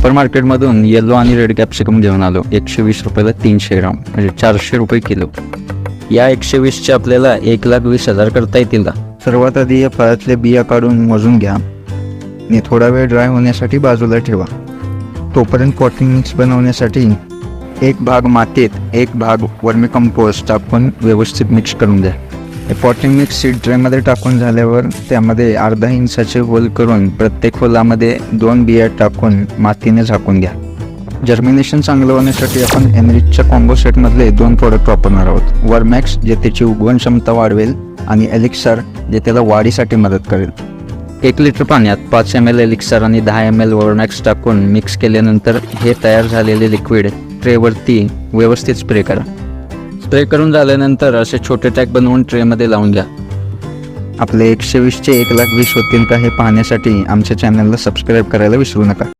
Super मार्केटमधून yellow आणि red capsicum घेऊन आलो. 120 रुपयाला 300 ग्राम, म्हणजे 400 रुपये किलो. या 120चे आपल्याला 1,20,000 करता येतील का? सर्वात आधी या फळातल्या बिया काढून मोजून घ्या आणि थोडा वेळ ड्राय होण्यासाठी बाजूला ठेवा. तोपर्यंत पॉटिंग मिक्स बनवण्यासाठी 1 भाग मातीत 1 भाग वर्मी कंपोस्ट टाकून व्यवस्थित मिक्स करून द्या. हे पॉटिंग मिक्स सीड ट्रेमध्ये टाकून झाल्यावर त्यामध्ये अर्धा इंचाचे होल करून प्रत्येक होलामध्ये 2 बिया टाकून मातीने झाकून घ्या. जर्मिनेशन चांगलं होण्यासाठी आपण एनरिचच्या कॉम्बो सेटमधले 2 प्रोडक्ट वापरणार आहोत. वर्मॅक्स जे त्याची उगवण क्षमता वाढवेल आणि एलिक्सर जे त्याला वाढीसाठी मदत करेल. 1 लिटर पाण्यात 5 ml एलिक्सर आणि 10 ml वर्मॅक्स टाकून मिक्स केल्यानंतर हे तयार झालेले लिक्विड ट्रेवरती व्यवस्थित स्प्रे करा. स्प्रे करून झाल्यानंतर असे छोटे टॅग बनवून ट्रेमध्ये लावून घ्या. आपले 120चे 1,20,000 होतील का हे पाहण्यासाठी आमच्या चॅनलला सबस्क्राईब करायला विसरू नका.